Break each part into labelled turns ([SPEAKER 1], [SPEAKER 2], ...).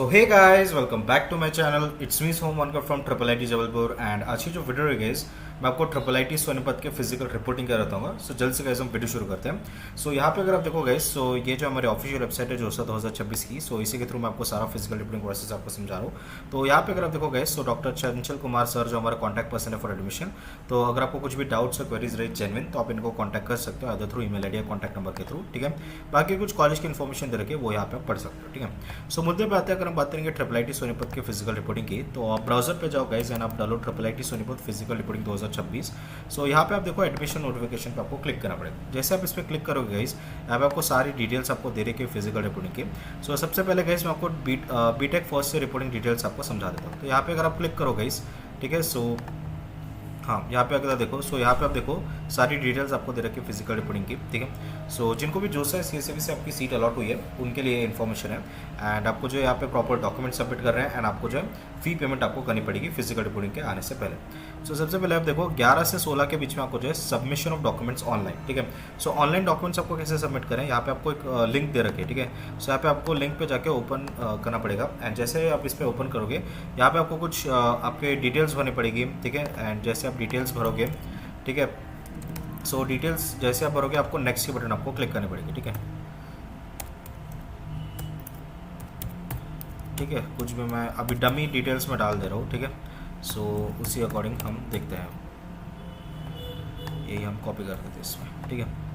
[SPEAKER 1] So hey guys, welcome back to my channel. It's me Som Vankar from triple I Jabalpur. And आज की जो video है guys, मैं आपको ट्रिपल आई सोनीपत के फिजिकल रिपोर्टिंग कर रहा हूँ। सो जल्द से गाइस हम वीडियो शुरू करते हैं। सो यहाँ पे अगर आप देखो गाइस, सो ये जो हमारी ऑफिशियल वेबसाइट है जो 2026 की, सो इसी के थ्रू मैं आपको सारा फिजिकल रिपोर्टिंग प्रोसेस आपको समझा रहा हूँ। तो यहाँ पे अगर आप देखो guys, so doctor Chanchal Kumar sir जो हमारा कॉन्टैक्ट पर्सन है फॉर एडमिशन, तो अगर आपको कुछ भी डाउट्स और क्वेरीज रहे जेन्युइन, तो आप इनको कॉन्टैक्ट कर सकते हो, अदर थ्रू ईमेल आईडी या कॉन्टैक्ट नंबर के थ्रू। ठीक है, बाकी कुछ कॉलेज की इन्फॉर्मेशन दे रखी है वो यहाँ पे आप पढ़ सकते हो। ठीक है, सो मुद्दे पे आते हैं। अगर हम बात करेंगे ट्रिपल आई सोनीपत की फिजिकल रिपोर्टिंग की, तो आप ब्राउजर पे जाओ गाइस एंड आप download triple I Sonipat physical reporting 2026। सो यहाँ पे आप देखो एडमिशन नोटिफिकेशन पे आपको क्लिक करना पड़ेगा। जैसे आप इस पर क्लिक करोगे गाइस, यहाँ पे आपको सारी डिटेल्स आपको दे रही है फिजिकल रिपोर्टिंग की। सो सबसे पहले गाइस मैं आपको बीटेक फर्स्ट से रिपोर्टिंग डिटेल्स आपको समझा देता हूँ। तो यहाँ पे अगर आप क्लिक करो गाइस, ठीक है, सो हाँ यहाँ पे अगर देखो, सो यहाँ पे आप देखो सारी डिटेल्स आपको दे रखी है फिजिकल रिपोर्टिंग की। ठीक है, सो जिनको भी जो सा सीएससीबी से आपकी सीट अलॉट हुई है उनके लिए इन्फॉर्मेशन है। एंड आपको जो यहाँ पे प्रॉपर डॉक्यूमेंट सबमिट कर रहे हैं एंड आपको जो है फी पेमेंट आपको करनी पड़ेगी फिजिकल रिपोर्टिंग के आने से पहले। सो सबसे पहले आप देखो 11 से 16 के बीच में आपको जो है सबमिशन ऑफ डॉक्यूमेंट्स ऑनलाइन। ठीक है, सो ऑनलाइन डॉक्यूमेंट्स आपको कैसे सबमिट करें, यहाँ पे आपको एक लिंक दे रखे। ठीक है, सो यहाँ पे आपको लिंक पे जाके ओपन करना पड़ेगा। एंड जैसे आप इस पर ओपन करोगे, यहाँ पे आपको कुछ आपके डिटेल्स भरनी पड़ेगी। ठीक है, एंड जैसे आप डिटेल्स भरोगे, ठीक है, सो डिटेल्स जैसे आप भरोगे आपको नेक्स्ट की बटन आपको क्लिक करनी पड़ेगी। ठीक है, ठीक है, कुछ भी मैं अभी डमी डिटेल्स में डाल दे रहा हूँ। ठीक है, सो उसी अकॉर्डिंग हम देखते हैं, यही हम कॉपी कर देते हैं इसमें। ठीक है,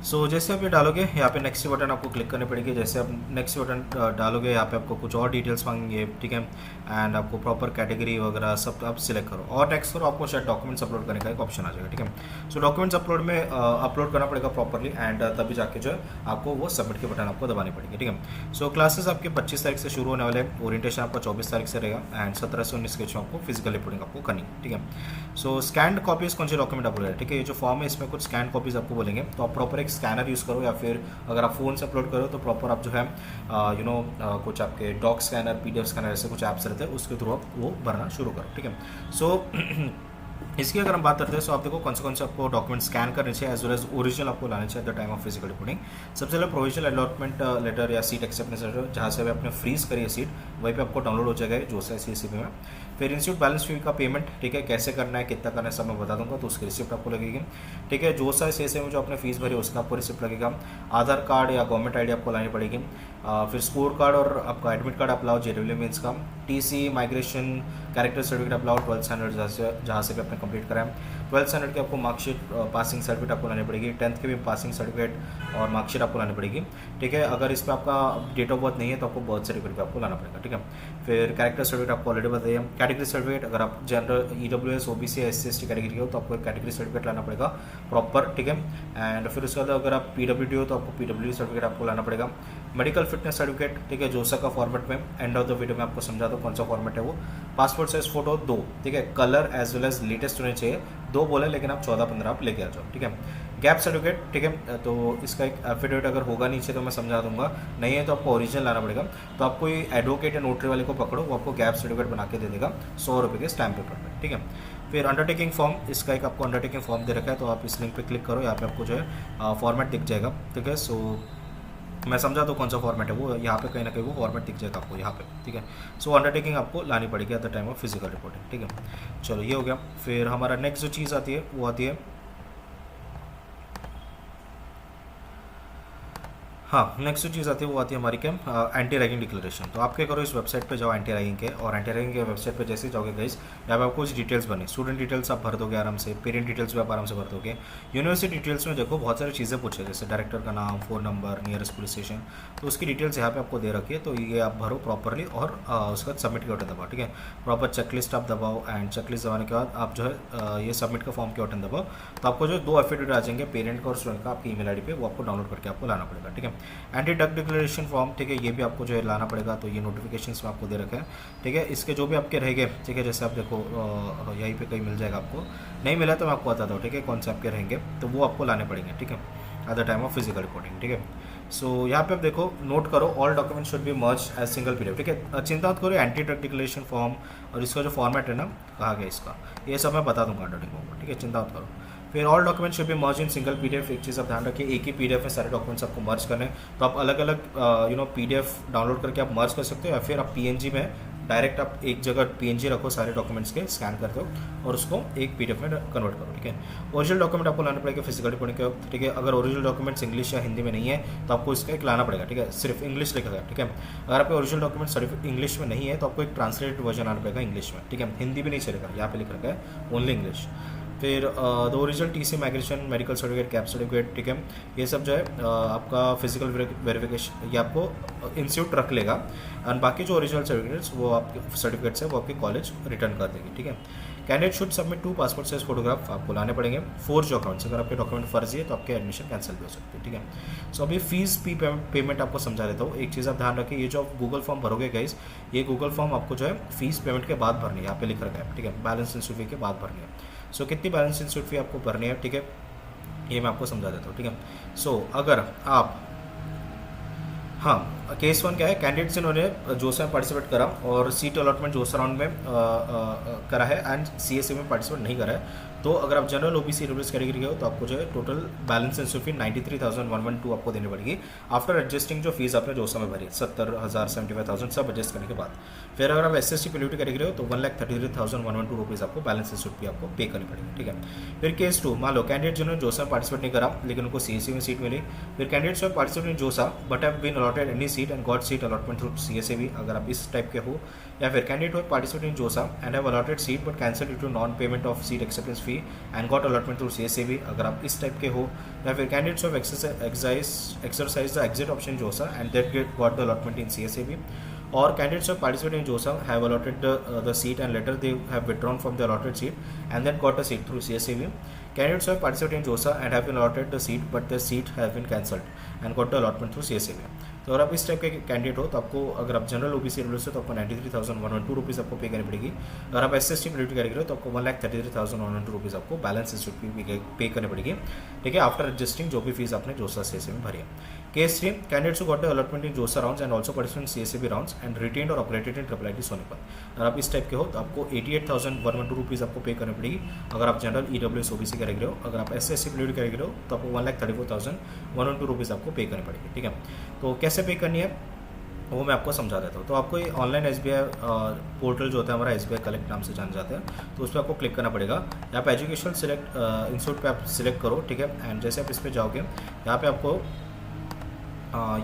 [SPEAKER 1] सो जैसे आप ये डालोगे यहाँ पे नेक्स्ट बटन आपको क्लिक करनी पड़ेगी। जैसे आप नेक्स्ट बटन डालोगे यहाँ पे आपको कुछ और डिटेल्स मांगेंगे। ठीक है, एंड आपको प्रॉपर कैटेगरी वगैरह सब आप सिलेक्ट करो और नेक्स्ट करो, आपको शायद डॉक्यूमेंट्स अपलोड करने का एक ऑप्शन आ जाएगा। ठीक है, सो डॉक्यूमेंट्स अपलोड में अपलोड करना पड़ेगा प्रॉपरली एंड तभी जाके जो है आपको वो सबमिट के बटन आपको दबानी पड़ेगी। ठीक है, सो क्लासेस आपके 25 तारीख से शुरू होने वाले हैं, ओरिएंटेशन आपका 24 तारीख से रहेगा एंड 17 से 19 के बीच में आपको फिजिकल रिपोर्टिंग आपको करनी। ठीक है, सो स्कैंड कॉपीज कौन से डॉक्यूमेंट अपलोड है। ठीक है, ये जो फॉर्म है इसमें कुछ स्कैन कॉपीज आपको बोलेंगे, तो आप प्रॉपर एक स्कैनर यूज़ करो या फिर अगर आप फ़ोन से अपलोड करो तो प्रॉपर आप जो है कुछ आपके डॉक स्कैनर, पीडीएफ स्कैनर ऐसे कुछ ऐप्स रहते हैं, उसके थ्रू आप वो भरना शुरू करो। ठीक है, सो इसकी अगर हम बात करते हैं, सो आप देखो कौन से आपको डॉक्यूमेंट स्कैन करने चाहिए एज वेल एज ओरिजिनल आपको लाने चाहिए eight the time of physical reporting. सबसे पहले प्रोविजनल अलॉटमेंट लेटर या सीट एक्सेप्टेंस लेटर, जहाँ से आपने फ्रीज करी है सीट, वहीं पे आपको डाउनलोड हो जाएगा जो सा सीएससीबी में। फिर इंस्टीट्यूट बैलेंस फी का पेमेंट, ठीक है, कैसे करना है, कितना करना है सब मैं बता दूंगा, तो उसकी रिसिप्ट आपको लगेगी। ठीक है, जो सा सीएससीबी में जो आपने फीस भरी उसका आपको रिसिप्ट लगेगा। आधार कार्ड या गवर्नमेंट आईडी आपको लानी पड़ेगी। फिर स्कोर कार्ड और आपका एडमिट कार्ड आप लाओ जेडब्ल्यू मीन्स का। टीसी, माइग्रेशन, कैरेक्टर सर्टिफिकेट आप लाओ 12th स्टैंडर्ड जहाँ से भी आपने कंप्लीट करा है। 12th स्टैंडर्ड की आपको मार्कशीट, पासिंग सर्टिफिकेट आपको लानी पड़ेगी। 10th की भी पासिंग सर्टिफिकेट और मार्कशीट आपको लानी पड़ेगी। ठीक है, अगर इस पर आपका डेट ऑफ बर्थ नहीं है तो आपको बर्थ सर्टिफिकेट आपको लाना पड़ेगा। ठीक है, फिर कैरेक्टर सर्टिफिकेट आपको ऑलरेडी बताइए। कैटेगरी सर्टिफिकेट, अगर आप जनरल, ईडब्ल्यूएस, ओबीसी या एससी/एसटी कैटेगरी हो तो आपको एक कैटेगरी सर्टिफिकेट लाना पड़ेगा प्रॉपर। ठीक है, एंड फिर उसके बाद अगर आप पीडब्ल्यूडी हो तो आपको पीडब्ल्यूडी सर्टिफिकेट आपको लाना पड़ेगा। मेडिकल फिटनेस सर्टिफिकेट, ठीक है, जोसा का फॉर्मेट में एंड ऑफ द वीडियो में आपको समझा दो कौन सा फॉर्मेट है वो। पासपोर्ट साइज फोटो 2, ठीक है, colour as well as latest होने चाहिए। 2 बोला लेकिन आप 14-15 आप लेके आ जाओ। ठीक है, गैप सर्टिफिकेट, ठीक है, तो इसका एक एफिडेविट अगर होगा नीचे तो मैं समझा दूंगा, नहीं है तो आपको ओरिजिनल लाना पड़ेगा। तो आप कोई एडवोकेट या नोटरी वाले को पकड़ो, वो आपको गैप सर्टिफिकेट बना के दे देगा 100 रुपये के स्टैम्प पेपर पर। ठीक है, फिर अंडरटेकिंग फॉर्म, इसका एक आपको अंडरटेकिंग फॉर्म दे रखा है, तो आप इस लिंक पे क्लिक करो, यहाँ पे आपको जो है फॉर्मेट दिख जाएगा। ठीक है, सो मैं समझा दो कौन सा फॉर्मेट है वो, यहाँ पे कहीं ना कहीं वो फॉर्मेट दिख जाएगा आपको यहाँ पे। ठीक है, सो अंडरटेकिंग आपको लानी पड़ेगी eight the time of physical reporting. ठीक है, चलो ये हो गया। फिर हमारा नेक्स्ट जो चीज़ आती है वो आती है, हाँ, नेक्स्ट जो चीज़ आती है वो आती है हमारी क्या, एंटी रैगिंग डिक्लेरेशन। तो आप क्या करो, इस वेबसाइट पे जाओ एंटी रैगिंग के, और एंटी रैगिंग के वेबसाइट पे जैसे ही जाओगे गाइस, यहाँ पे आपको कुछ डिटेल्स बने, स्टूडेंट डिटेल्स आप भर दोगे आराम से, पेरेंट डिटेल्स भी आप आराम से भर दोगे। यूनिवर्सिटी डिटेल्स में देखो बहुत सारी चीज़ें पूछे, जैसे डायरेक्टर का नाम, phone number, nearest police station, तो उसकी डिटेल्स यहाँ पे आपको दे रखी है, तो ये आप भरो प्रॉपरली और उसका सबमिट के बटन दबाओ। ठीक है, प्रॉपर चेकलिस्ट आप दबाओ एंड चेकलिस्ट दबाने के बाद आप जो है ये सबमिट का फॉर्म के बटन दबाओ, तो आपको जो 2 एफिडेविट आ जाएंगे, पेरेंट का और स्टूडेंट का, आपकी ईमेल आईडी पे, वो आपको डाउनलोड करके आपको लाना पड़ेगा। ठीक है, एंटी ड्रग डिक्लेरेशन फॉर्म, ठीक है, ये भी आपको जो है लाना पड़ेगा, तो ये नोटिफिकेशंस में आपको दे रखा है। ठीक है, इसके जो भी आपके रहेंगे, ठीक है, जैसे आप देखो यहीं पे कहीं मिल जाएगा आपको, नहीं मिला तो मैं आपको बताता हूँ। ठीक है, कौन से आपके रहेंगे तो वो आपको लाने पड़ेंगे। ठीक है, at the time of physical reporting. ठीक है, सो यहाँ पे आप देखो, नोट करो, all document should be merge as single PDF. ठीक है, चिंता मत करो, एंटी ड्रग डिक्लेरेशन फॉर्म और इसका जो फॉर्मेट है ना, कहा गया इसका, ये सब मैं बता दूंगा अंडरटेकिंग को। ठीक है, चिंता मत करो। फिर all document should be merge in single PDF. एक चीज़ आप ध्यान रखिए, एक ही पीडीएफ में सारे डॉक्यूमेंट्स आपको मर्ज करने हैं, तो आप अलग अलग पीडीएफ डाउनलोड करके आप मर्ज कर सकते हो, या फिर आप पीएनजी में डायरेक्ट आप एक जगह पीएनजी रखो सारे डॉक्यूमेंट्स के, स्कैन करते हो और उसको एक पीडीएफ में कन्वर्ट करो। ठीक है, ओरिजिनल डॉक्यूमेंट आपको लाना पड़ेगा फिजिकल रिपोर्टिंग के वक्त। ठीक है, अगर ओरिजिनल डॉक्यूमेंट्स इंग्लिश या हिंदी में नहीं है तो आपको इसका एक लाना पड़ेगा। ठीक है, सिर्फ इंग्लिश लिखा गया। ठीक है, अगर आपके ओरिजिनल डॉक्यूमेंट सिर्फ इंग्लिश में नहीं है तो आपको एक ट्रांसलेटेड वर्जन आना पड़ेगा इंग्लिश में। ठीक है, हिंदी भी नहीं चलेगा, यहाँ पे लिख रखा है ओनली इंग्लिश। फिर the original TC, migration, medical certificate, cap certificate. ठीक है, ये सब जो है आपका फिजिकल वेरिफिकेशन ये आपको इंस्टीट्यूट रख लेगा, एंड बाकी जो ओरिजिनल सर्टिफिकेट्स वो आपके सर्टिफिकेट्स है वो आपके कॉलेज रिटर्न कर देंगे। ठीक है, candidate should submit 2 passport size photograph आपको लाने पड़ेंगे, 4 जो अकाउंट्स। अगर आपके डॉक्यूमेंट फर्जी है तो आपके एडमिशन कैंसिल भी हो सकती है। ठीक है, सो अभी फीस पेमेंट आपको समझा देता हूँ। एक चीज़ आप ध्यान रखिए, ये जो आप गूगल फॉर्म भरोगे गाइस, ये गूगल फॉर्म आपको जो है फीस पेमेंट के बाद भरनी है, यहाँ पे लिख रखा है। ठीक है, बैलेंस इंस्टीट्यूट फी के बाद भरनी है। सो कितनी बैलेंस इंस्टीट्यूट फी आपको भरनी है, ठीक है, ये मैं आपको समझा देता हूँ। ठीक है, सो अगर आप हाँ, केस 1 क्या है, कैंडिडेट जिन्होंने जोसा में पार्टिसिपेट करा और सीट अलॉटमेंट जोसा राउंड में करा है एंड सीएससी में पार्टिसिपेट नहीं करा है, तो अगर आप जनरल ओबीसी ईडब्ल्यूएस कैटेगरी के हो तो आपको जो है टोटल बैलेंस इंस्टीट्यूट फी 93,112 आपको देनी पड़ेगी आफ्टर एडजस्टिंग जो फीस आपने जोसा में भरी 70,000 75,000 सब एडजस्ट करने के बाद। फिर अगर आप SST पीडब्ल्यूडी कैटेगरी हो तो 1,33,112 रुपीज़ आपको बैलेंस इंस्टीट्यूट फी आपको पे करनी पड़ेगी। ठीक है, फिर केस 2, मान लो कैंडिडेट जिन्होंने जोसा में पार्टिसिपेट नहीं करा लेकिन उनको सीएससी में सीट मिली। फिर candidates have participate in JoSAA but have been allotted any seat and got seat allotment through CSAB, अगर आप इस टाइप के हो। या फिर candidate have participate in JoSAA and have allotted seat but cancel due to non payment of seat acceptance fee and got allotment through CSAB, अगर आप इस टाइप के हो। या फिर candidates have exercise the exit option JoSAA and that got the allotment in CSAB, or candidates have participated in JOSA have allotted the seat and later they have withdrawn from the allotted seat and then got a seat through CSAB. Candidates have participated in JOSA and have been allotted the seat but the seat have been cancelled and got the allotment through CSAB. तो अगर आप इस type के candidate हो तो आपको, अगर आप जनरल ओबीसी ईडब्ल्यूएस हो तो आपको 93,112 रुपीज़ आपको पे करनी पड़ेगी। अगर आप SST पीडब्ल्यूडी कैटेगरी हो तो आपको 1,33,112 रुपीज़ आपको बैलेंस इंस्टीट्यूट फी पे करनी पड़ेगी। ठीक है, आफ्टर एडजस्टिंग जो भी फीस आपने जोसा CSAB में भरी है। Case 3, candidates who got the allotment in JoSAA rounds and also participate in CSAB rounds and retained और ऑपरेटेड इन IIIT सोनीपत। अगर आप इस टाइप के हो तो आपको 88,112 रुपीज़ आपको पे करनी पड़ेगी अगर आप जनरल EWS OBC कैटेगरी हो। अगर आप SST पीडब्ल्यूडी कैटेगरी हो तो आपको 1,34,112 रुपीज़ आपको पे करनी पड़ेगी। ठीक है, तो कैसे पे करनी है वो मैं आपको समझा देता हूँ। तो आपको ये ऑनलाइन SBI पोर्टल जो होता है हमारा SBI कलेक्ट नाम से जान जाता है, तो उस पर आपको क्लिक करना पड़ेगा। यहाँ पे एजुकेशन इंस्टीट्यूट पे आप सिलेक्ट करो। ठीक है, एंड जैसे आप इस पर जाओगे यहाँ पे आपको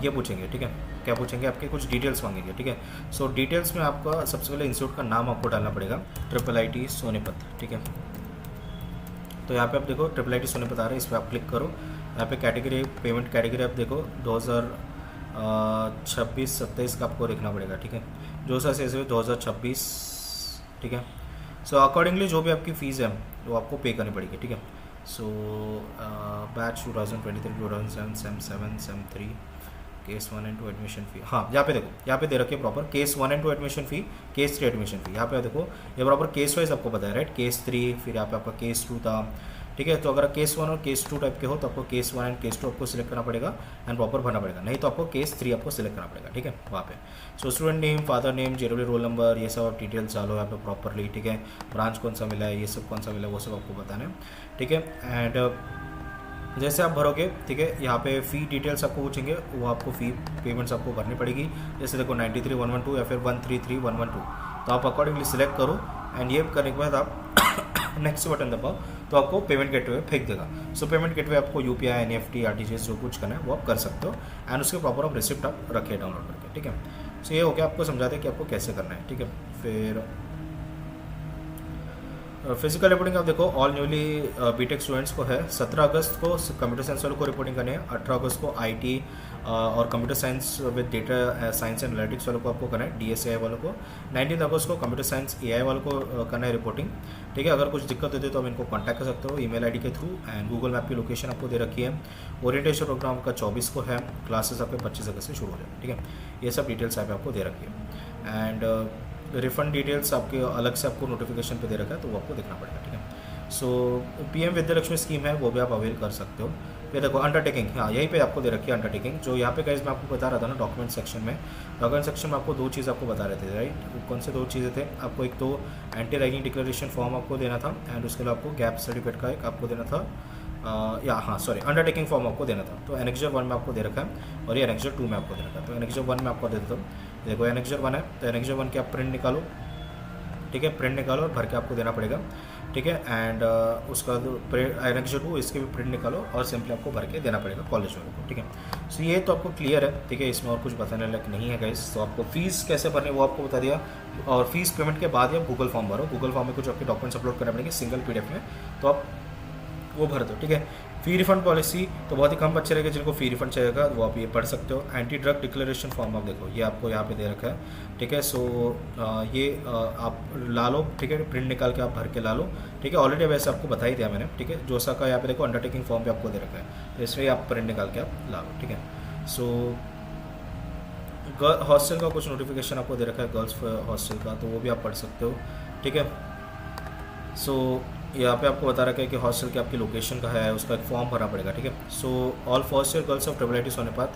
[SPEAKER 1] ये पूछेंगे। ठीक है, क्या पूछेंगे, आपके कुछ डिटेल्स मांगेंगे। ठीक है, सो डिटेल्स में आपका सबसे पहले इंस्टीट्यूट का नाम आपको डालना पड़ेगा, IIIT सोनीपत। ठीक है, तो यहाँ पे आप देखो IIIT सोनीपत आ रहा है, इस पर आप क्लिक करो। यहाँ पे कैटेगरी, पेमेंट कैटेगरी आप देखो 2026-27 का आपको देखना पड़ेगा। ठीक है, जोसा से 2026। ठीक है, सो अकॉर्डिंगली जो भी आपकी फ़ीस है वो आपको पे करनी पड़ेगी। ठीक है, so batch 2023-2007 sem 7 sem 3 case 1 and 2 admission fee. हाँ, यहाँ पे देखो, यहाँ पे दे रखिए proper case 1 and 2 admission fee, case 3 admission fee. यहाँ पे देखो ये प्रॉपर केस वाइज आपको बताया, राइट। केस 3, फिर यहाँ पे आपका केस 2 था। ठीक है, तो अगर केस 1 और केस 2 टाइप के हो तो आपको केस 1 एंड केस 2 आपको सिलेक्ट करना पड़ेगा एंड प्रॉपर भरना पड़ेगा, नहीं तो आपको केस 3 आपको सिलेक्ट करना पड़ेगा। ठीक है, वहाँ पे so student name, father name, JW roll number, ये सब डिटेल्स डालो यहाँ पे प्रॉपरली। ठीक है, ब्रांच कौन सा मिला है, ये सब कौन सा मिला है वो सब आपको बताना है। ठीक है, एंड जैसे आप भरोगे, ठीक है, यहाँ पे फ़ी डिटेल्स आपको पूछेंगे, वो आपको फ़ी पेमेंट्स आपको भरनी पड़ेगी। जैसे देखो 93,112 या फिर 133,112, तो आप अकॉर्डिंगली सिलेक्ट करो एंड ये करने के बाद आप नेक्स्ट बटन दबाओ तो आपको पेमेंट गेटवे फेंक देगा। सो पेमेंट गेटवे आपको UPI, NEFT, RTGS जो कुछ करना है वो आप कर सकते हो एंड उसके प्रॉपर आप रिसिप्ट आप रखिए डाउनलोड करके। ठीक है, सो ये हो गया, आपको समझाते हैं कि आपको कैसे करना है। ठीक है, फिर फिजिकल रिपोर्टिंग आप देखो ऑल न्यूली बीटेक स्टूडेंट्स को है। 17 अगस्त को कंप्यूटर साइंस वालों को रिपोर्टिंग करनी है, 18 अगस्त को IT और computer science with data science and analytics वालों को आपको करना है, DSAI वालों को। 19 अगस्त को कंप्यूटर साइंस AI वालों को करना है रिपोर्टिंग। ठीक है, अगर कुछ दिक्कत होती है तो आप इनको कॉन्टैक्ट कर सकते हो ईमेल ID के थ्रू एंड गूगल मैप की लोकेशन आपको दे रखी है। ओरिएंटेशन प्रोग्राम आपका 24 को है, क्लासेस आपके 25 अगस्त से शुरू हो जाए। ठीक है, ये सब डिटेल्स आपको दे रखी है एंड रिफंड डिटेल्स आपके अलग से आपको नोटिफिकेशन पे दे रखा है तो वो आपको देखना पड़ेगा। ठीक है, सो PM विद्या लक्ष्मी स्कीम है वो भी आप अवेल कर सकते हो। ये देखो अंडरटेकिंग, हाँ यहीं पे आपको दे रखी है अंडरटेकिंग, जो यहाँ पे गाइस मैं आपको बता रहा था ना डॉक्यूमेंट सेक्शन में। डॉक्यूमेंट सेक्शन में आपको 2 चीज़ आपको बता रहे थे राइट, कौन से 2 चीज़ें थे आपको, एक तो एंटी रैगिंग डिक्लेरेशन फॉर्म आपको देना था, एंड उसके अलावा आपको गैप सर्टिफिकेट का एक आपको देना था, अंडरटेकिंग फॉर्म आपको देना था। तो एनेक्जर 1 में आपको दे रखा है और ये एनेक्जर 2 में आपको दे रखा है। तो एनेक्जर 1 में आपको दे देता हूँ, देखो एनेक्जर 1 है, तो एनेक्जर 1 की आप प्रिंट निकालो, ठीक है, प्रिंट निकालो और भर के आपको देना पड़ेगा, ठीक है। एंड उसका एनेक्जर 2 इसके भी प्रिंट निकालो और सिंपली आपको भर के देना पड़ेगा कॉलेज वालों को, ठीक है। सो ये तो आपको क्लियर है, ठीक है, इसमें और कुछ बताने लायक नहीं है गाइस। तो आपको फीस कैसे भरनी है वो आपको बता दिया, और फीस पेमेंट के बाद आप गूगल फॉर्म भरो, गूगल फॉर्म में कुछ आपके डॉक्यूमेंट्स अपलोड करने पड़ेंगे सिंगल PDF में, तो आप वो भर दो, ठीक है। फ़ी रिफंड पॉलिसी तो बहुत ही कम बच्चे रहेंगे जिनको फ़ी रिफंड चाहिएगा, वो आप ये पढ़ सकते हो। एंटी ड्रग डिक्लेरेशन फॉर्म आप देखो, ये आपको यहाँ पे दे रखा है, ठीक है। सो ये आप ला लो, ठीक है, प्रिंट निकाल के आप भर के ला लो, ठीक है। ऑलरेडी वैसे आपको बता ही दिया मैंने, ठीक है। जोसा का यहाँ पे देखो अंडरटेकिंग फॉर्म भी आपको दे रखा है, तो इसमें आप प्रिंट निकाल के आप ला लो, ठीक है। सो हॉस्टल का कुछ नोटिफिकेशन आपको दे रखा है गर्ल्स हॉस्टल का, तो वो भी आप पढ़ सकते हो, ठीक है। सो यहाँ पे आपको बता रखा है कि हॉस्टल की आपकी लोकेशन का है, उसका एक फॉर्म भरना पड़ेगा, ठीक है। So all first year girls of triple Sonipat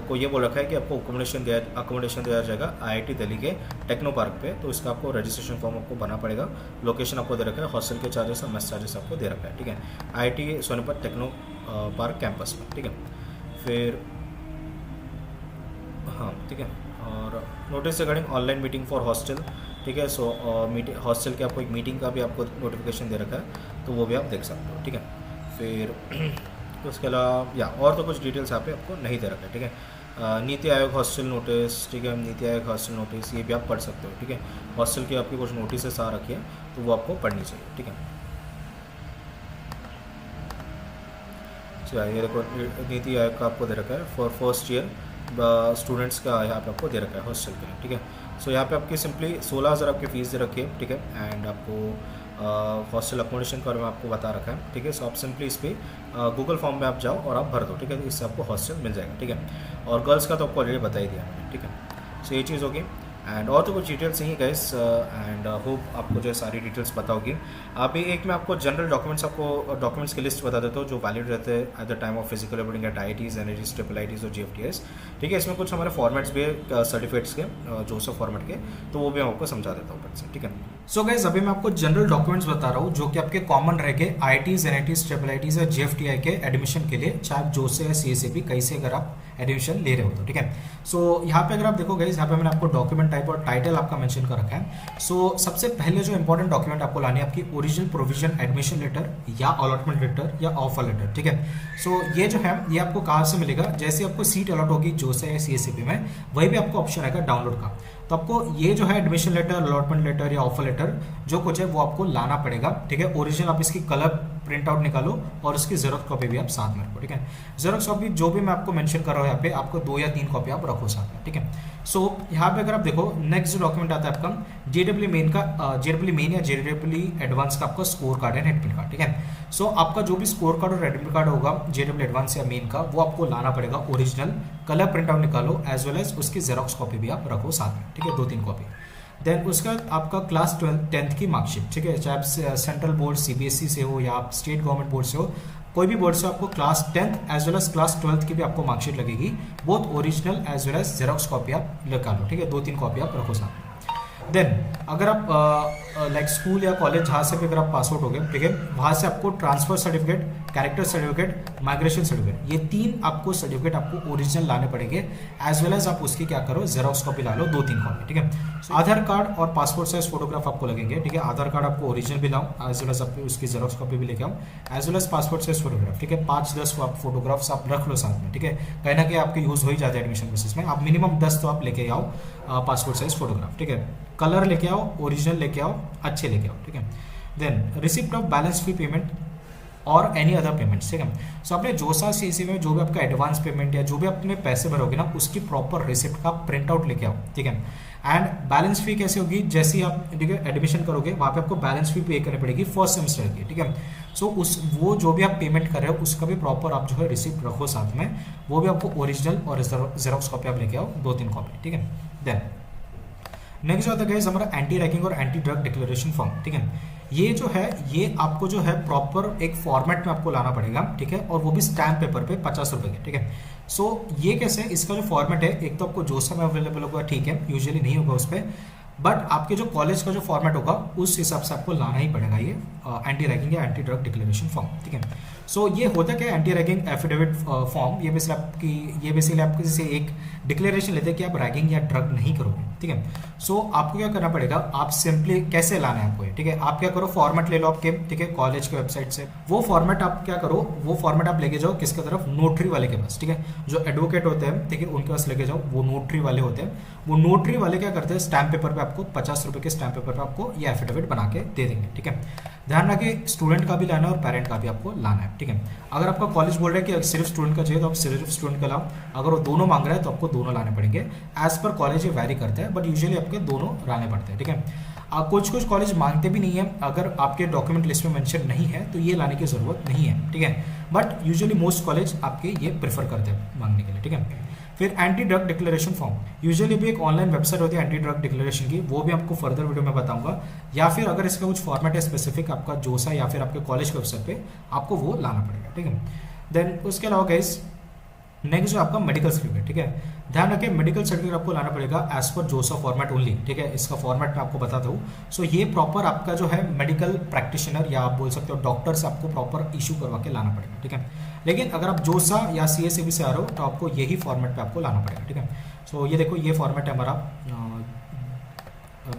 [SPEAKER 1] को ये बोल रखा है कि आपको अकोमोडेशन दिया जाएगा IIT Delhi K techno park पे, तो इसका आपको रजिस्ट्रेशन फॉर्म आपको भरना पड़ेगा। लोकेशन आपको दे रखा है, हॉस्टल के चार्जेस और मेस चार्जेस आपको दे रखा है, ठीक है, IIT Sonipat techno park campus में, ठीक है। फिर हाँ, ठीक है, और notice regarding online meeting for hostel, ठीक है। सो मीटिंग हॉस्टल के आपको एक मीटिंग का भी आपको नोटिफिकेशन दे रखा है, तो वो भी आप देख सकते हो, ठीक है। फिर उसके अलावा या और तो कुछ डिटेल्स यहाँ पे आपको नहीं दे रखा है, ठीक है। नीति आयोग हॉस्टल नोटिस, ठीक है, नीति आयोग हॉस्टल नोटिस ये भी आप पढ़ सकते हो, ठीक है। हॉस्टल की आपकी कुछ नोटिस आ रखी है, तो वो आपको पढ़नी चाहिए, ठीक है। ये देखो नीति आयोग का आपको दे रखा है फॉर फर्स्ट ईयर स्टूडेंट्स का, यहाँ पे आपको दे रखा है हॉस्टल के लिए, ठीक है। सो यहाँ पे आपकी सिंपली 16,000 आपकी फ़ीस दे रखी है, ठीक है। एंड आपको हॉस्टल अकोमोडेशन के बारे में आपको बता रखा है, ठीक है। सो आप सिंपली इस पर गूगल फॉर्म में आप जाओ और आप भर दो, ठीक है, तो इससे आपको हॉस्टल मिल जाएगा, ठीक है। और गर्ल्स का तो आपको ऑलरेडी बता ही दिया मैंने, ठीक है। सो ये चीज़ होगी, एंड और तो कुछ डिटेल्स नहीं है गाइस, एंड होप आपको जो सारी डिटेल्स पता होगी। अभी एक मैं आपको जनरल डॉक्यूमेंट्स की लिस्ट बता देता हूँ जो वैलिड रहते हैं at the time of physical appointing at IITs, NITs, triple IITs और GFTS, ठीक है। इसमें कुछ हमारे फॉर्मेट्स भी है सर्टिफिकेट्स के, जोसेफ फॉर्मेट के, तो वो भी मैं आपको समझा देता हूँ ऊपर से, ठीक है। सो गाइस अभी मैं आपको जनरल डॉक्यूमेंट्स बता रहा हूँ जो कि आपके कॉमन रहेंगे IITs, NITs, ट्रिपल IITs और GFTI के एडमिशन के लिए, चाहे जोसे या CSAP कहीं से अगर आप एडमिशन ले रहे हो तो, ठीक है। सो यहाँ पे अगर आप देखो गाइस, यहाँ पे मैंने आपको डॉक्यूमेंट टाइप और टाइटल आपका मेंशन कर रखा है। सो सबसे पहले जो इंपॉर्टेंट डॉक्यूमेंट आपको लानी है, आपकी ओरिजिनल प्रोविजन एडमिशन लेटर या अलॉटमेंट लेटर या ऑफर लेटर, ठीक है। सो ये जो है ये आपको कहाँ से मिलेगा, जैसे आपको सीट अलॉट होगी जोसे या CSAP में, वही भी आपको ऑप्शन आएगा डाउनलोड का, तो आपको ये जो है एडमिशन लेटर, अलॉटमेंट लेटर या ऑफर लेटर जो कुछ है वो आपको लाना पड़ेगा, ठीक है। ओरिजिनल आप इसकी कलर प्रिंट आउट निकालो और उसकी जेरोक्स कॉपी भी आप साथ में रखो, ठीक है। जेरोक्स कॉपी जो भी मैं आपको मेंशन कर रहा हूँ यहाँ पे, आपको 2 या 3 कॉपी आप रखो साथ में, ठीक है। सो यहाँ पे अगर आप देखो नेक्स्ट जो डॉक्यूमेंट आता है आपका JEE मेन का, JEE मेन या JEE एडवांस का आपका score card and admit card, ठीक है। सो आपका जो भी स्कोर कार्ड और एडमिट कार्ड होगा JEE एडवांस या मेन का, वो आपको लाना पड़ेगा ओरिजिनल, कलर प्रिंट आउट निकालो एज वेल एज उसकी जेरोक्स कॉपी भी आप रखो साथ में, ठीक है, 2-3 कॉपी। देन उसके बाद आपका क्लास 10th की मार्कशीट, ठीक है, चाहे आप सेंट्रल बोर्ड CBSE से हो या आप स्टेट गवर्नमेंट बोर्ड से हो, कोई भी बोर्ड से आपको class 10th as well as class 12th की भी आपको मार्कशीट लगेगी, both original as well as xerox copy आप लगा लो, ठीक है, 2-3 कॉपी आप रखो साथ में। देन अगर आप लाइक स्कूल या कॉलेज जहाँ से भी अगर आप पास आउट हो गए, ठीक है, वहाँ से आपको transfer certificate, character certificate, migration certificate, ये 3 आपको सर्टिफिकेट आपको ओरिजिनल लाने पड़ेंगे, एज वेल एज आप उसकी क्या करो जेरोक्स कॉपी ला लो, 2-3 कॉपी, ठीक है। आधार कार्ड और पासपोर्ट साइज फोटोग्राफ आपको लगेंगे, ठीक है। आधार कार्ड आपको ओरिजिनल भी लाओ एज वेल एज आप उसकी जेरोक्स कॉपी भी लेके आओ, as well as passport size photograph, ठीक है। 5-10 फोटोग्राफ्स आप रख लो साथ में, ठीक है, कहीं ना कहीं आपके यूज हो ही जाते हैं एडमिशन बेसिस में, आप मिनिमम 10 तो आप लेके आओ पासपोर्ट साइज फोटोग्राफ, ठीक है। कलर लेके आओ, ओरिजिनल लेके आओ, अच्छे लेके आओ, ठीक है। Then receipt of balance fee payment और एनी अदर पेमेंट्स, ठीक है। सो आपने जोसा CSAP में जो भी आपका एडवांस पेमेंट या जो भी अपने पैसे भरोगे ना, उसकी प्रॉपर रिसिप्ट का प्रिंट आउट लेके आओ, ठीक है। एंड बैलेंस फी कैसे होगी, जैसे ही आप ठीक है एडमिशन करोगे वहाँ पे आपको बैलेंस फी पे करनी पड़ेगी फर्स्ट सेमेस्टर की, ठीक है। सो वो जो भी आप पेमेंट कर रहे हो उसका भी प्रॉपर आप जो है रिसिप्ट रखो साथ में, वो भी आपको ओरिजिनल और जेरोक्स कॉपी आप लेके आओ, 2-3 कॉपी, ठीक है। देन नेक्स्ट आता है हमारा एंटी रैगिंग और एंटी ड्रग डिक्लेरेशन फॉर्म, ठीक है। ये जो है ये आपको जो है प्रॉपर एक फॉर्मेट में आपको लाना पड़ेगा, ठीक है, और वो भी स्टैम्प पेपर पे 50 रुपए के, ठीक है। सो ये कैसे, इसका जो फॉर्मेट है एक तो आपको जोसा में अवेलेबल होगा, ठीक है, यूजुअली नहीं होगा उस पर, बट आपके जो कॉलेज का जो फॉर्मेट होगा उस हिसाब से आपको लाना ही पड़ेगा ये एंटी रैगिंग या एंटी ड्रग डिक्लेरेशन फॉर्म, ठीक है। सो ये होता क्या, एंटी रैगिंग एफिडेविट फॉर्म, ये बेसिकली आपको जैसे एक डिक्लेरेशन लेते हैं कि आप रैगिंग या ड्रग नहीं करोगे, ठीक है। सो आपको क्या करना पड़ेगा, आप सिंपली कैसे लाना है आपको, ठीक है, आप क्या करो, फॉर्मेट ले लो आपके, ठीक है, कॉलेज के वेबसाइट से, वो फॉर्मेट आप क्या करो, वो फॉर्मेट आप लेके जाओ किसके तरफ, नोटरी वाले के पास, ठीक है, जो एडवोकेट होते हैं, ठीक है, उनके पास लेके जाओ, वो नोटरी वाले होते हैं, वो नोटरी वाले क्या करते हैं, स्टैम्प पेपर पे आपको 50 रुपए के स्टैम्प पेपर पे आपको ये एफिडेविट बना के दे देंगे, ठीक है। ध्यान रखिए स्टूडेंट का भी लाना है और पेरेंट का भी आपको लाना है, ठीक है। अगर आपका कॉलेज बोल रहा है कि सिर्फ स्टूडेंट का चाहिए तो आप सिर्फ स्टूडेंट का लाओ, अगर वो दोनों मांग रहा है तो आपको दोनों लाने पड़ेंगे, एज पर कॉलेज ये वैरी करता है, बट यूजुअली आपके दोनों लाने पड़ते हैं, ठीक है। कुछ कॉलेज मांगते भी नहीं है, अगर आपके डॉक्यूमेंट लिस्ट में मेंशन नहीं है तो ये लाने की जरूरत नहीं है, ठीक है, बट यूजुअली मोस्ट कॉलेज आपके ये प्रेफर करते हैं मांगने के लिए, ठीक है। फिर anti drug declaration form, usually भी एक ऑनलाइन वेबसाइट होती है एंटी ड्रग डिक्लेरेशन की, वो भी आपको फर्दर वीडियो में बताऊंगा, या फिर अगर इसका कुछ फॉर्मेट है स्पेसिफिक आपका जोसा या फिर आपके कॉलेज के वेबसाइट पे आपको वो लाना पड़ेगा, ठीक है। देन उसके अलावा गाइस नेक्स्ट जो आपका मेडिकल सर्टिफिकेट, ठीक है, ध्यान रखिए मेडिकल सर्टिफिकेट आपको लाना पड़ेगा एज पर जोसा फॉर्मेट ओनली, ठीक है। इसका फॉर्मेट मैं आपको बताता हूँ। सो ये प्रॉपर आपका जो है मेडिकल प्रैक्टिशनर या आप बोल सकते हो डॉक्टर से आपको प्रॉपर इशू करवा के लाना पड़ेगा, ठीक है। लेकिन अगर आप जोसा या CSAB से आ रहे हो तो आपको यही फॉर्मेट पे आपको लाना पड़ेगा, ठीक है। सो ये देखो ये फॉर्मेट है हमारा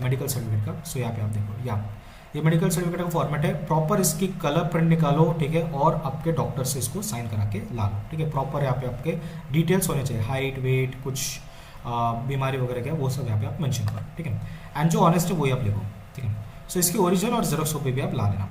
[SPEAKER 1] मेडिकल सर्टिफिकेट का। सो यहाँ पे आप देखो ये मेडिकल सर्टिफिकेट का फॉर्मेट है, प्रॉपर इसकी कलर प्रिंट निकालो, ठीक है, और आपके डॉक्टर से इसको साइन करा के ला लो, ठीक है। प्रॉपर यहाँ पे आपके डिटेल्स होने चाहिए, हाइट, वेट, कुछ बीमारी वगैरह क्या वो सब यहाँ पे आप मेंशन करो, ठीक है। एंड जो ऑनेस्ट है वही आप लिखो, ठीक है। सो इसकी ओरिजिनल और जेरॉक्स कॉपी भी आप ला लेना।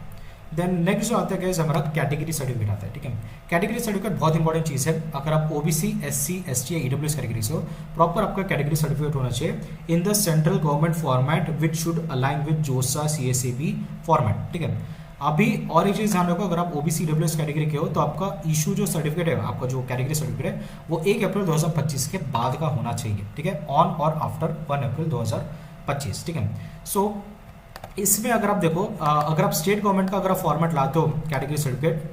[SPEAKER 1] देन नेक्स्ट जो आता है गाइस हमारा कैटेगरी सर्टिफिकेट आता है, ठीक है। कैटेगरी सर्टिफिकेट बहुत इंपॉर्टेंट चीज़ है, अगर आप OBC, SC, ST या EWS कैटेगरी से हो, प्रॉपर आपका कैटेगरी सर्टिफिकेट होना चाहिए in the central government format which should align with जोसा CSAB फॉर्मेट, ठीक है। अभी और एक चीज़ ध्यान रखो, अगर आप OBC EWS कैटेगरी के हो तो आपका इशू जो सर्टिफिकेट है, आपका जो कैटेगरी सर्टिफिकेट है वो 1 अप्रैल 2025 के बाद का होना चाहिए, ठीक है, ऑन और आफ्टर 1 अप्रैल 2025, ठीक है। सो इसमें अगर आप देखो, अगर आप स्टेट गवर्नमेंट का अगर आप फॉर्मेट लाते हो कैटेगरी सर्टिफिकेट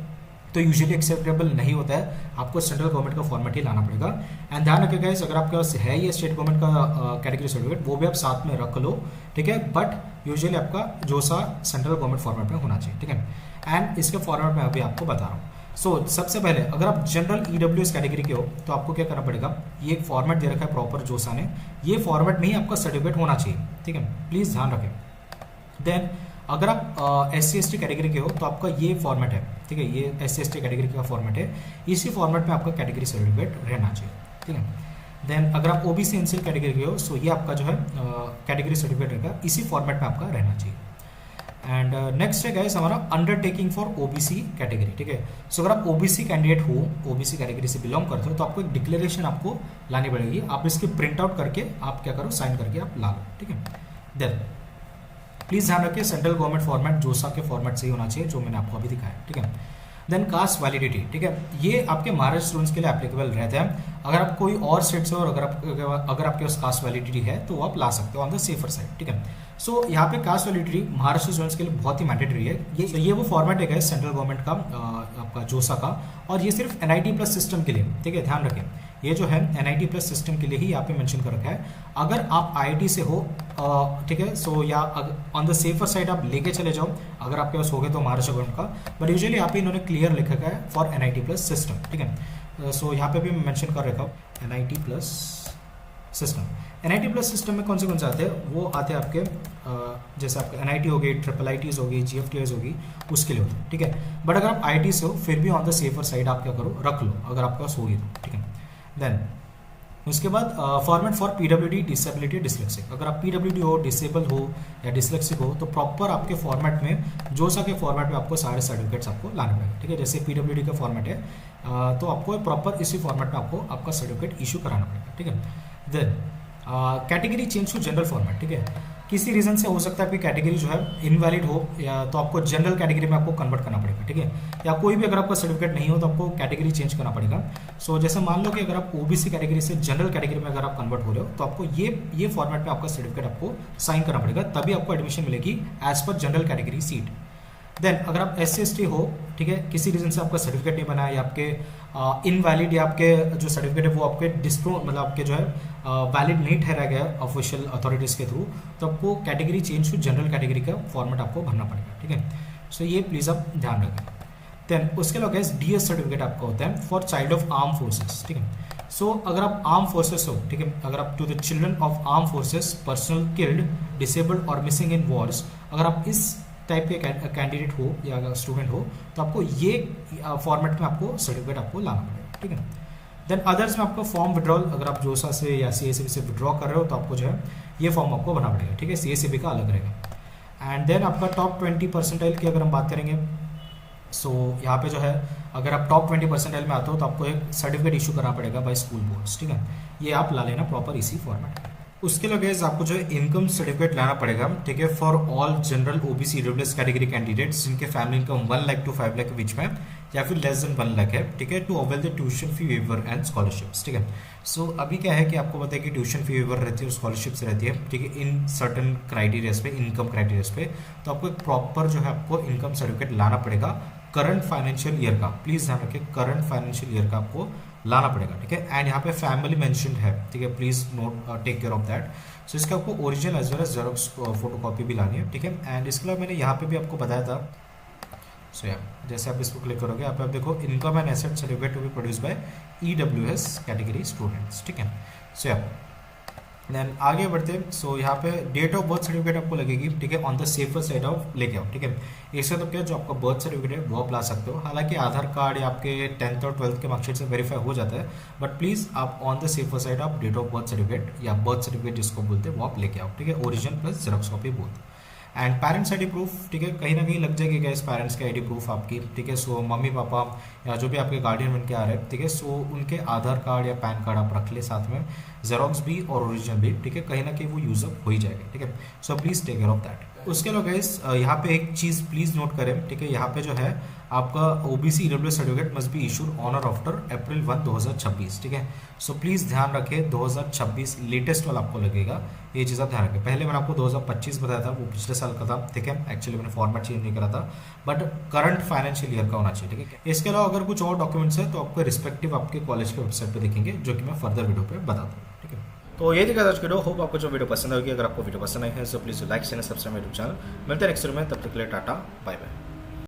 [SPEAKER 1] तो यूजुअली एक्सेप्टेबल नहीं होता है, आपको सेंट्रल गवर्नमेंट का फॉर्मेट ही लाना पड़ेगा। एंड ध्यान रखिएगा गाइस अगर आपके पास है ये स्टेट गवर्नमेंट का कैटेगरी सर्टिफिकेट वो भी आप साथ में रख लो, ठीक है, बट यूजुअली आपका जोसा सेंट्रल गवर्नमेंट फॉर्मेट में होना चाहिए, ठीक है। एंड इसके फॉर्मेट में अभी आपको बता रहा हूँ। सो सबसे पहले अगर आप जनरल EWS कैटेगरी के हो तो आपको क्या करना पड़ेगा, ये एक फॉर्मेट दे रखा है प्रॉपर जोसा ने, ये फॉर्मेट में ही आपका सर्टिफिकेट होना चाहिए, ठीक है, प्लीज़ ध्यान रखें। देन अगर आप SC/ST कैटेगरी के हो तो आपका ये फॉर्मेट है, ठीक है, ये SC/ST कैटेगरी का फॉर्मेट है, इसी फॉर्मेट में आपका कैटेगरी सर्टिफिकेट रहना चाहिए, ठीक है। देन अगर आप OBC NCL कैटेगरी के हो सो ये आपका जो है कैटेगरी सर्टिफिकेट रहेगा, इसी फॉर्मेट में आपका रहना चाहिए। एंड नेक्स्ट है गाइस हमारा अंडरटेकिंग फॉर OBC कैटेगरी, ठीक है। सो अगर आप OBC कैंडिडेट हो, OBC कैटेगरी से बिलोंग करते हो तो आपको एक डिक्लेरेशन आपको लानी पड़ेगी, आप इसकी प्रिंट आउट करके आप क्या करो, साइन करके आप ला लो, ठीक है। देन प्लीज ध्यान रखिए सेंट्रल गवर्नमेंट फॉर्मेट जोसा के फॉर्मेट से ही होना चाहिए जो मैंने आपको अभी दिखाया, ठीक है। देन कास्ट वैलिडिटी, ठीक है, ये आपके महाराष्ट्र स्टूडेंट्स के लिए एप्लीकेबल रहते हैं, अगर आप कोई और स्टेट से और अगर आपके पास कास्ट वैलिडिटी है तो आप ला सकते हो ऑन द सेफर साइड, ठीक है। सो यहाँ पे कास्ट वैलिडिटी महाराष्ट्र स्टूडेंट्स के लिए बहुत ही मैंडेटरी है, ये वो फॉर्मेट है सेंट्रल गवर्नमेंट का आपका जोसा का, और ये सिर्फ NIT+ सिस्टम के लिए, ठीक है, ध्यान रखें ये जो है NIT+ सिस्टम के लिए ही यहाँ पे मेंशन कर रखा है। अगर आप IIT से हो, ठीक है, सो या ऑन द सेफर साइड आप लेके चले जाओ अगर आपके पास हो गए तो महाराष्ट्र गवर्नमेंट का, बट यूजुअली यहाँ पे इन्होंने क्लियर लिखा है फॉर NIT+ सिस्टम, ठीक है। सो यहाँ पे भी मैं मेंशन कर रखा हूँ NIT+ सिस्टम। NIT+ सिस्टम में कौन से आते हैं, वो आते हैं आपके जैसे आपके NIT हो गई, IIITs हो गई, GFTs होगी, उसके लिए होते हैं, ठीक है। बट अगर आप IIT से हो फिर भी ऑन द सेफर साइड आप क्या करो, रख लो अगर आपके पास होगी तो, ठीक है। देन उसके बाद format for PWD disability dyslexic, अगर आप PWD हो, डिसेबल हो या डिसलेक्सिक हो तो प्रॉपर आपके फॉर्मेट में जोसा के फॉर्मेट में आपको सारे सर्टिफिकेट्स आपको लाने पड़ेंगे, ठीक है। जैसे PWD का फॉर्मेट है तो आपको प्रॉपर इसी फॉर्मेट में आपको आपका सर्टिफिकेट इशू कराना पड़ेगा, ठीक है। Then category change to general format, ठीक है।
[SPEAKER 2] किसी रीज़न से हो सकता है आपकी कैटेगरी जो है इनवैलिड हो, या तो आपको जनरल कैटेगरी में आपको कन्वर्ट करना पड़ेगा, ठीक है। या कोई भी अगर आपका सर्टिफिकेट नहीं हो तो आपको कैटेगरी चेंज करना पड़ेगा। सो जैसे मान लो कि अगर आप ओबीसी कैटेगरी से जनरल कैटेगरी में अगर आप कन्वर्ट हो रहे हो तो आपको ये फॉर्मेट में आपका सर्टिफिकेट आपको साइन करना पड़ेगा, तभी आपको एडमिशन मिलेगी as per general category seat. Then अगर आप SC/ST हो, ठीक है, किसी रीजन से आपका सर्टिफिकेट नहीं बना है, या आपके इनवैलिड या आपके जो सर्टिफिकेट है वो आपके मतलब आपके जो है वैलिड नहीं ठहरा गया ऑफिशियल अथॉरिटीज़ के थ्रू, तो आपको category change to general category का फॉर्मेट आपको भरना पड़ेगा, ठीक है। सो ये प्लीज़ आप ध्यान रखें। देन उसके अलावा गैस DS सर्टिफिकेट आपका होता है for child of arm forces, ठीक है। सो अगर आप आर्म फोर्सेस हो, ठीक है, अगर आप to the children of arm forces personnel killed disabled और मिसिंग इन वॉर्स, अगर आप इस टाइप के कैंडिडेट हो या स्टूडेंट हो तो आपको ये फॉर्मेट में आपको सर्टिफिकेट आपको लाना पड़ेगा, ठीक है। देन अदर्स में आपका फॉर्म विड्रॉल, अगर आप जोसा से या CACB से विड्रॉ कर रहे हो तो आपको जो है ये फॉर्म आपको भरना पड़ेगा, ठीक है। CACB का अलग रहेगा। एंड देन आपका टॉप 20 परसेंटाइल की अगर हम बात करेंगे, सो यहाँ पे जो है अगर आप टॉप 20 परसेंटाइल में आते हो तो आपको एक सर्टिफिकेट इशू करना पड़ेगा बाय स्कूल बोर्ड्स, ठीक है। ये आप ला लेना प्रॉपर इसी फॉर्मेट में। उसके लिए गाइस आपको जो है इनकम सर्टिफिकेट लाना पड़ेगा, ठीक है, for all general OBC EWS category candidates जिनके family income 1 lakh to 5 lakh के बीच में या फिर लेस देन 1 लाख है, ठीक है, to avail the tuition fee waiver and scholarships, ठीक है। सो अभी क्या है कि आपको पता है कि ट्यूशन फी वेवर रहती है और स्कॉलरशिप्स रहती है, ठीक है, इन सर्टन क्राइटेरियाज पे, इनकम क्राइटेरियाज पे, तो आपको एक प्रॉपर जो है आपको इनकम सर्टिफिकेट लाना पड़ेगा करंट फाइनेंशियल ईयर का। प्लीज ध्यान रखिए करंट फाइनेंशियल ईयर का आपको लाना पड़ेगा, ठीक है। एंड यहाँ पे फैमिली मेंशन्ड है, ठीक है, please note take care of that. So इसका आपको original as well as xerox photocopy भी लानी है, ठीक है। एंड इसके अलावा मैंने यहाँ पे भी आपको बताया था, सो जैसे आप इसको क्लिक करोगे यहाँ पे आप देखो income and asset certificate to be produce by EWS category students, ठीक है। सो देन आगे बढ़ते हैं। सो यहाँ पे डेट ऑफ बर्थ सर्टिफिकेट आपको लगेगी, ठीक है, on the safer side of लेके आओ, ठीक है। इसका तो क्या जो आपका बर्थ सर्टिफिकेट है वो आप ला सकते हो, हालांकि आधार कार्ड या आपके 10th और 12th के मार्कशीट से वेरीफाई हो जाता है, बट प्लीज आप on the safer side of date of birth certificate या बर्थ सर्टिफिकेट जिसको बोलते हैं वो आप लेके आओ, ठीक है, original plus xerox copy both. And parents ID proof, ठीक है, कहीं ना कहीं लग जाएगी गैस पेरेंट्स की ID प्रूफ आपकी, ठीक है। सो मम्मी पापा या जो भी आपके गार्डियन बन के आ रहे हैं, ठीक है, सो उनके आधार कार्ड या पैन कार्ड आप रख ले साथ में, जेरॉक्स भी और ओरिजिनल भी, ठीक है, कहीं ना कहीं वो यूजअप हो ही जाएगा, ठीक है। So please take care of that. उसके अलावा गैस यहाँ पे एक चीज़ प्लीज़ नोट करें, ठीक है, यहाँ पे जो है आपका OBC EWS certificate must be issued on और आफ्टर April 1, 2026, ठीक है। सो प्लीज़ ध्यान रखें 2026 लेटेस्ट वाला आपको लगेगा, ये चीज़ आप ध्यान रखें। पहले मैंने आपको 2025 बताया था, वो पिछले साल का था, ठीक है, एक्चुअली मैंने फॉर्मेट चेंज नहीं करा था, बट करंट फाइनेंशियल ईयर का होना चाहिए, ठीक है। इसके अलावा अगर कुछ और डॉक्यूमेंट्स है तो आपको रिस्पेक्टिव आपके कॉलेज के वेबसाइट पर देखेंगे, जो कि मैं फर्दर वीडियो पर बता दूँ, ठीक है। तो ये देखा आज वीडियो, होप आपको जो वीडियो पसंद होगी। अगर आपको वीडियो पसंद आई है तो प्लीज़ लाइक शेयर सब्सक्राइब मेरे चैनल। मिलते हैं नेक्स्ट वीडियो में, तब तक के लिए टाटा बाय बाय।